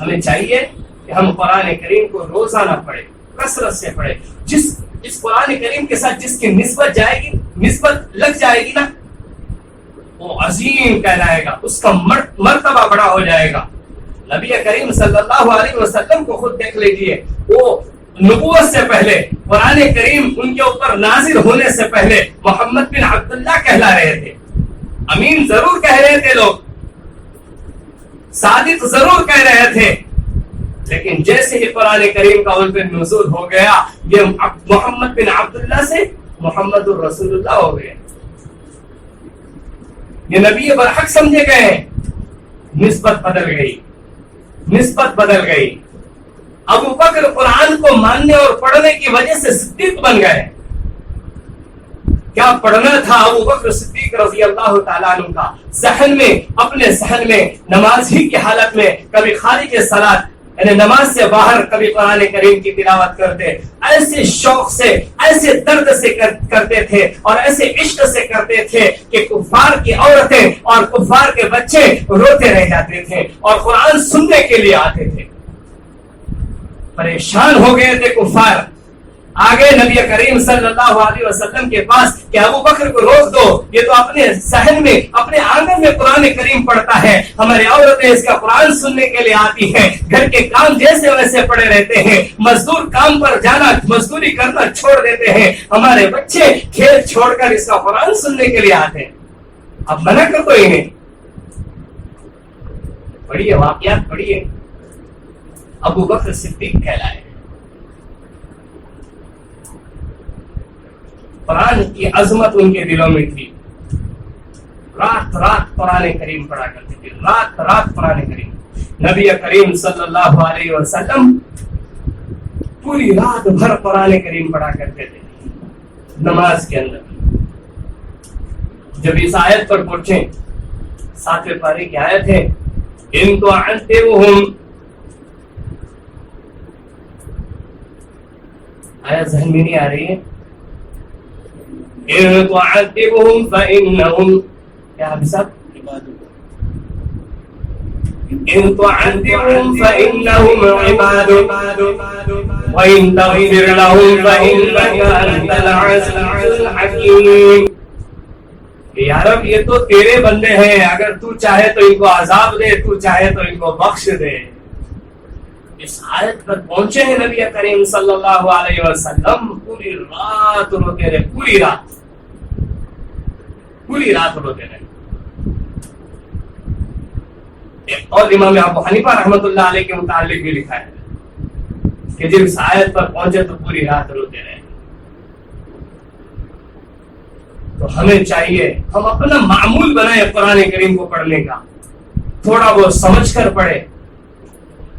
ہمیں چاہیے کہ ہم قرآن کریم کو روزانہ پڑھیں، کثرت سے پڑھیں. اس قرآن کریم کے ساتھ جس کی نسبت جائے گی، نسبت لگ جائے گی نا، وہ عظیم کہلائے گا، اس کا مرتبہ بڑا ہو جائے گا. نبی کریم صلی اللہ علیہ وسلم کو خود دیکھ لیجئے، وہ نبوت سے پہلے، قرآن کریم ان کے اوپر نازل ہونے سے پہلے محمد بن عبداللہ کہلا رہے تھے. امین ضرور کہہ رہے تھے لوگ، صادق ضرور کہہ رہے تھے، لیکن جیسے ہی قرآن کریم کا ان پہ نزول ہو گیا، یہ محمد بن عبداللہ سے محمد الرسول اللہ ہو گئے. یہ نبی برحق سمجھے گئے ہیں. نسبت بدل گئی، نسبت بدل گئی. ابو بکر قرآن کو ماننے اور پڑھنے کی وجہ سے صدیق بن گئے. کیا پڑھنا تھا ابو بکر صدیق رضی اللہ تعالیٰ عنہ کا؟ صحن میں، اپنے صحن میں، نماز ہی کی حالت میں، کبھی خارج صلاۃ یعنی نماز سے باہر کبھی قرآن کریم کی تلاوت کرتے. ایسے شوق سے، ایسے درد سے کرتے تھے اور ایسے عشق سے کرتے تھے کہ کفار کی عورتیں اور کفار کے بچے روتے رہ جاتے تھے اور قرآن سننے کے لیے آتے تھے. پریشان ہو گئے تھے کفار. آگے نبی کریم صلی اللہ علیہ وسلم کے پاس کہ ابو بکر کو روک دو، یہ تو اپنے صحن میں، اپنے آنگن میں قرآن کریم پڑھتا ہے، ہماری عورتیں اس کا قرآن سننے کے لیے آتی ہیں، گھر کے کام جیسے ویسے پڑے رہتے ہیں، مزدور کام پر جانا، مزدوری کرنا چھوڑ دیتے ہیں، ہمارے بچے کھیل چھوڑ کر اس کا قرآن سننے کے لیے آتے ہیں. اب منع کر دو انہیں. پڑھیے واقعات، پڑھیے. ابو بکر صدیق کہلائے. قرآن کی عظمت ان کے دلوں میں تھی. رات رات قرآن کریم پڑھا کرتے تھے، رات رات قرآن کریم. نبی کریم صلی اللہ علیہ وسلم پوری رات بھر قرآن کریم پڑھا کرتے تھے نماز کے اندر. جب اس آیت پر پہنچے، 7ویں پارے کی آیت ہے، ان تعذبهم، آیت ذہن میں نہیں آ رہی ہے. ان تعذبهم فانهم، کیا حافظ صاحب، ان تعذبهم فانهم عباد وان تغفر لهم فانك انت العزيز الحكيم. یا رب یہ تو تیرے بندے ہیں، اگر تو چاہے تو ان کو عذاب دے، تو چاہے تو ان کو بخش دے. اس آیت پر پہنچے ہیں نبی کریم صلی اللہ علیہ وسلم، پوری رات روتے رہے، پوری رات روتے رہے. اور امام ابو حنیفہ رحمۃ اللہ علیہ کے متعلق بھی لکھا ہے کہ جب اس آیت پر پہنچے تو پوری رات روتے رہے. تو ہمیں چاہیے ہم اپنا معمول بنائیں قرآن کریم کو پڑھنے کا. تھوڑا بہت سمجھ کر پڑھے.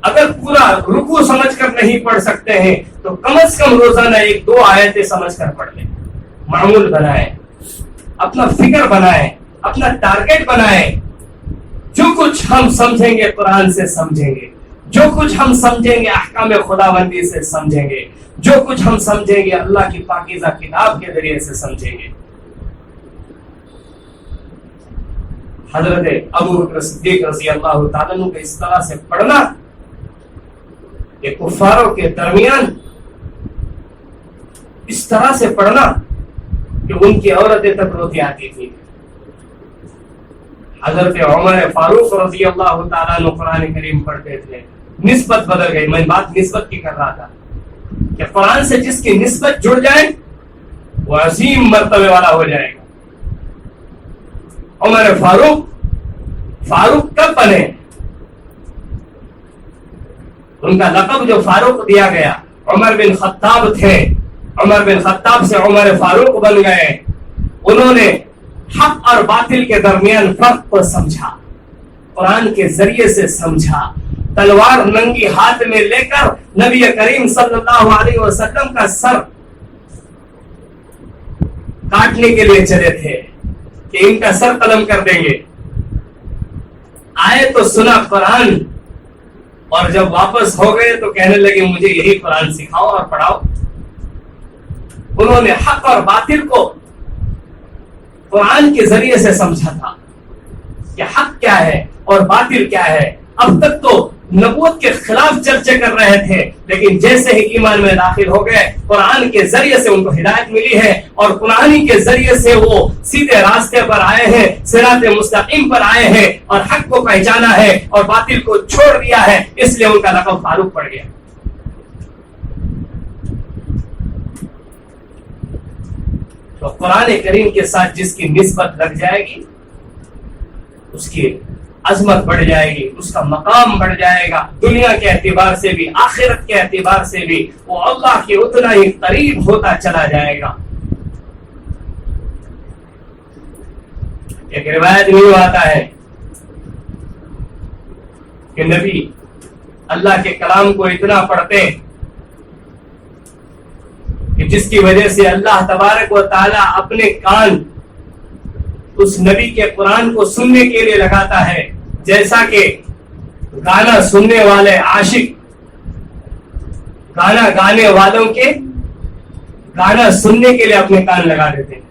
اگر پورا رکوع سمجھ کر نہیں پڑھ سکتے ہیں تو کم از کم روزانہ 1-2 آیتیں سمجھ کر پڑھ لیں. معمول بنائیں، اپنا فکر بنائیں، اپنا ٹارگٹ بنائیں. جو کچھ ہم سمجھیں گے قرآن سے سمجھیں گے، جو کچھ ہم سمجھیں گے احکام خداوندی سے سمجھیں گے، جو کچھ ہم سمجھیں گے اللہ کی پاکیزہ کتاب کے ذریعے سے سمجھیں گے. حضرت ابو بکر صدیق رضی اللہ تعالیٰ عنہ کو اس طرح سے پڑھنا کہ کفاروں کے درمیان اس طرح سے پڑھنا کہ ان کی عورتیں تک روتی آتی تھی. حضرت عمر فاروق رضی اللہ تعالیٰ عنہ قرآن کریم پڑھتے تھے. نسبت بدل گئی. میں بات نسبت کی کر رہا تھا کہ قرآن سے جس کی نسبت جڑ جائے وہ عظیم مرتبے والا ہو جائے گا. عمر فاروق کب بنے؟ ان کا لقب جو فاروق دیا گیا، عمر بن خطاب تھے. عمر بن خطاب سے عمر فاروق بن گئے. انہوں نے حق اور باطل کے درمیان فرق کو سمجھا، قرآن کے ذریعے سے سمجھا. تلوار ننگی ہاتھ میں لے کر نبی کریم صلی اللہ علیہ وسلم کا سر کاٹنے کے لیے چلے تھے کہ ان کا سر قلم کر دیں گے. آئے تو سنا قرآن، اور جب واپس ہو گئے تو کہنے لگے مجھے یہی قرآن سکھاؤ اور پڑھاؤ. انہوں نے حق اور باطل کو قرآن کے ذریعے سے سمجھا تھا کہ حق کیا ہے اور باطل کیا ہے. اب تک تو نبوت کے خلاف چرچے کر رہے تھے، لیکن جیسے ہی ایمان میں داخل ہو گئے، قرآن کے ذریعے سے ان کو ہدایت ملی ہے، اور قرآن کے ذریعے سے وہ سیدھے راستے پر آئے ہیں، صراط مستقیم پر آئے ہیں، اور حق کو پہچانا ہے اور باطل کو چھوڑ دیا ہے، اس لیے ان کا لقب فاروق پڑ گیا۔ تو قرآن کریم کے ساتھ جس کی نسبت لگ جائے گی، اس کی عظمت بڑھ جائے گی، اس کا مقام بڑھ جائے گا، دنیا کے اعتبار سے بھی آخرت کے اعتبار سے بھی وہ اللہ کے اتنا ہی قریب ہوتا چلا جائے گا۔ ایک روایت میں آتا ہے کہ نبی اللہ کے کلام کو اتنا پڑھتے کہ جس کی وجہ سے اللہ تبارک و تعالی اپنے کان اس نبی کے قرآن کو سننے کے لیے لگاتا ہے، جیسا کہ گانا سننے والے عاشق گانا گانے والوں کے گانا سننے کے لیے اپنے کان لگا دیتے ہیں۔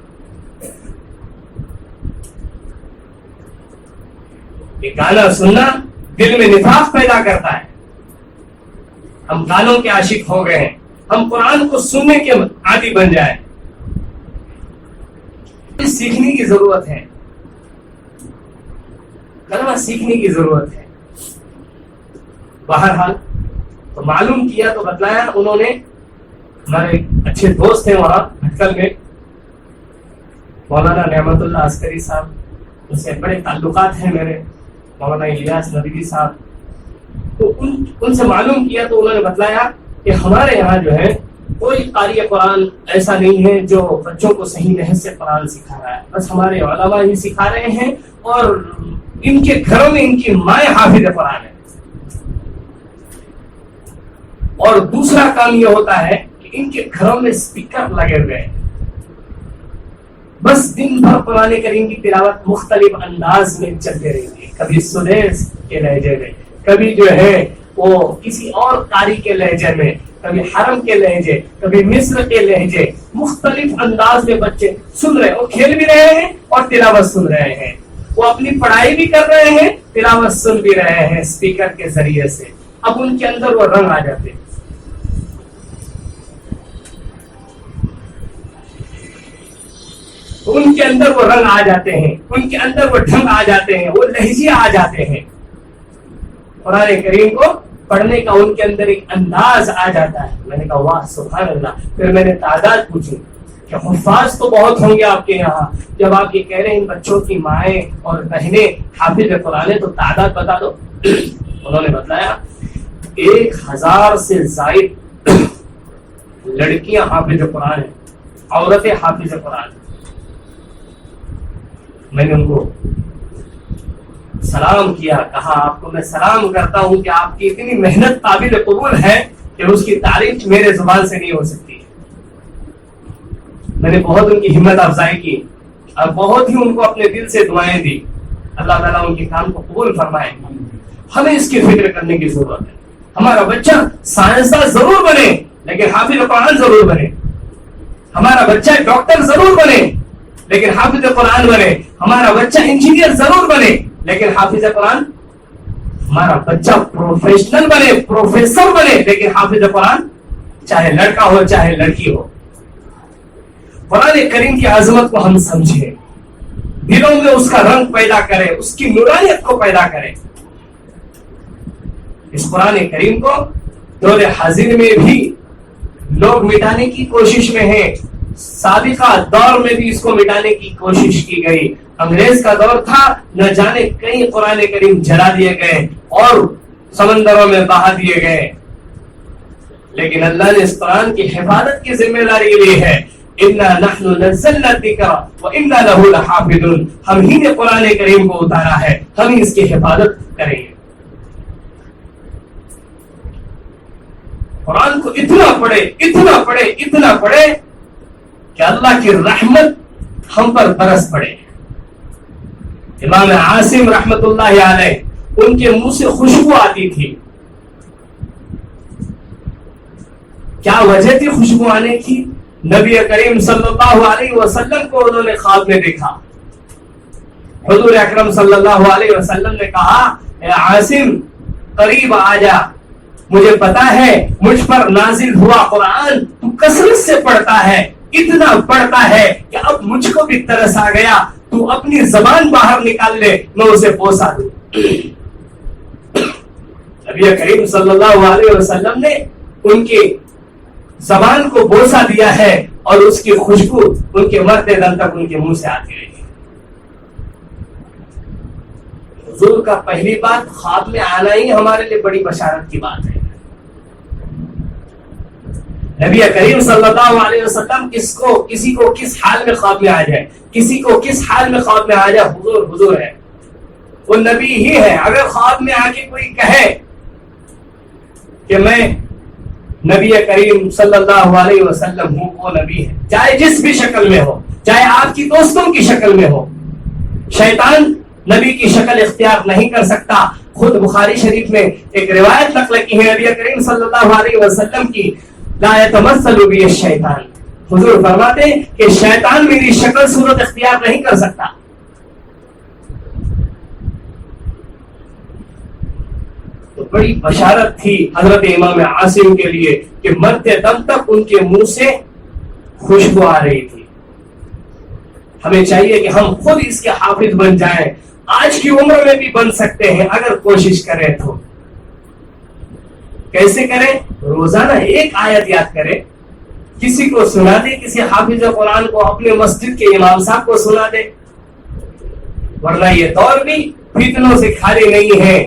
یہ گانا سننا دل میں نفاق پیدا کرتا ہے۔ ہم گانوں کے عاشق ہو گئے ہیں، ہم قرآن کو سننے کے عادی بن جائیں۔ سیکھنے کی ضرورت ہے، کلمہ سیکھنے کی ضرورت ہے۔ بہرحال تو معلوم کیا تو بتلایا انہوں نے، ہمارے اچھے دوست ہیں وہاں بھٹکل میں، مولانا نعمت اللہ عسکری صاحب، ان سے بڑے تعلقات ہیں میرے، مولانا الیاس ندوی صاحب، تو ان سے معلوم کیا تو انہوں نے بتلایا کہ ہمارے یہاں جو ہے کوئی قاری قرآن ایسا نہیں ہے جو بچوں کو صحیح لہجے سے قرآن سکھا رہا ہے، بس ہمارے علماء ہی سکھا رہے ہیں، اور ان کے گھروں میں ان کی مائیں حافظ قرآن ہے۔ اور دوسرا کام یہ ہوتا ہے کہ ان کے گھروں میں اسپیکر لگے ہوئے ہیں، بس دن بھر قرآن کریم کی تلاوت مختلف انداز میں چلتے رہیں گے، کبھی سدیس کے لہجے میں، کبھی جو ہے وہ کسی اور قاری کے لہجے میں، کبھی حرم کے لہجے، کبھی مصر کے لہجے، مختلف انداز میں بچے سن رہے ہیں، وہ کھیل بھی رہے ہیں اور تلاوت سن رہے ہیں، وہ اپنی پڑھائی بھی کر رہے ہیں، تلاوت سن بھی رہے ہیں اسپیکر کے ذریعے سے۔ اب ان کے اندر وہ رنگ آ جاتے ہیں، ان کے اندر وہ رنگ آ جاتے ہیں، ان کے اندر وہ ڈھنگ آ جاتے ہیں، وہ لہجے آ جاتے ہیں، قرآن کریم کو پڑھنے کا ان کے اندر ایک انداز آ جاتا ہے۔ میں نے کہا واہ سبحان اللہ۔ پھر میں نے تعداد پوچھی کہ حفاظ تو بہت ہوں گے آپ کے یہاں، جب آپ یہ کہہ رہے ہیں ان بچوں کی مائیں اور بہنیں حافظ قرآن ہے تو تعداد بتا دو۔ انہوں نے بتایا 1000 سے زائد لڑکیاں حافظ قرآن ہیں، عورتیں حافظ قرآن ہیں۔ میں نے ان کو سلام کیا، کہا آپ کو میں سلام کرتا ہوں کہ آپ کی اتنی محنت قابل قبول ہے کہ اس کی تعریف میرے زبان سے نہیں ہو سکتی۔ میں نے بہت ان کی ہمت افزائی کی اور بہت ہی ان کو اپنے دل سے دعائیں دی، اللہ تعالیٰ ان کے کام کو قبول فرمائے۔ ہمیں اس کی فکر کرنے کی ضرورت ہے۔ ہمارا بچہ سائنسداں ضرور بنے لیکن حافظ قرآن ضرور بنے، ہمارا بچہ ڈاکٹر ضرور بنے لیکن حافظ قرآن بنے، ہمارا بچہ انجینئر ضرور بنے لیکن حافظ قرآن، ہمارا بچہ پروفیشنل بنے، پروفیسر بنے لیکن حافظ قرآن، چاہے لڑکا ہو چاہے لڑکی ہو۔ قرآن کریم کی عظمت کو ہم سمجھیں، دلوں میں اس کا رنگ پیدا کرے، اس کی نورانیت کو پیدا کرے۔ اس قرآن کریم کو دور حاضر میں بھی لوگ مٹانے کی کوشش میں ہیں، سابقہ دور میں بھی اس کو مٹانے کی کوشش کی گئی۔ انگریز کا دور تھا، نہ جانے کئی قرآن کریم جلا دیے گئے اور سمندروں میں بہا دیے گئے، لیکن اللہ نے اس قرآن کی حفاظت کی ذمہ داری لی ہے۔ اِنَّا نَحْنُ نَزَّلْنَا الذِّكْرَ وَإِنَّا لَهُ لَحَافِظُونَ، ہم ہی نے قرآن کریم کو اتارا ہے، ہم ہی اس کی حفاظت کریں گے۔ قرآن کو اتنا پڑھے اتنا پڑھے اتنا پڑھے کہ اللہ کی رحمت ہم پر برس پڑے۔ امام عاصم رحمت اللہ علیہ، ان کے منہ سے خوشبو آتی تھی۔ کیا وجہ تھی خوشبو آنے کی؟ نبی کریم صلی اللہ علیہ وسلم کو انہوں نے خواب میں دیکھا۔ حضور اکرم صلی اللہ علیہ وسلم نے کہا اے عاصم، قریب آ جا, مجھے پتا ہے مجھ پر نازل ہوا قرآن تو کثرت سے پڑھتا ہے, اتنا پڑھتا ہے کہ اب مجھ کو بھی ترس آ گیا, تو اپنی زبان باہر نکال لے, میں اسے بوسا دوں. نبی کریم صلی اللہ علیہ وسلم نے ان کی زبان کو بوسا دیا ہے اور اس کی خوشبو ان کے مرتے دم تک ان کے منہ سے آتی رہی. حضور کا پہلی بات خواب میں آنا ہی ہمارے لیے بڑی بشارت کی بات ہے. نبی کریم صلی اللہ علیہ وسلم کسی کو کس حال میں خواب میں آ جائے, کسی کو کس حال میں خواب میں آ جائے, حضور حضور ہے, وہ نبی ہی ہے. اگر خواب میں آ کے کوئی کہے کہ میں نبی کریم صلی اللہ علیہ وسلم ہوں, وہ نبی ہے, چاہے جس بھی شکل میں ہو, چاہے آپ کی دوستوں کی شکل میں ہو. شیطان نبی کی شکل اختیار نہیں کر سکتا. خود بخاری شریف میں ایک روایت نقل کی ہے نبی کریم صلی اللہ علیہ وسلم کی, لا يتمثل بی الشیطان, حضور فرماتے ہیں کہ شیطان میری شکل صورت اختیار نہیں کر سکتا. تو بڑی بشارت تھی حضرت امام عاصم کے لیے کہ مرتے دم تک ان کے منہ سے خوشبو آ رہی تھی. ہمیں چاہیے کہ ہم خود اس کے حافظ بن جائیں, آج کی عمر میں بھی بن سکتے ہیں اگر کوشش کریں تو. کیسے کریں؟ روزانہ ایک آیت یاد کریں, کسی کو سنا دے, کسی حافظ قرآن کو اپنے مسجد کے امام صاحب کو سنا دے, ورنہ یہ دور بھی فتنوں سے خالی نہیں ہے.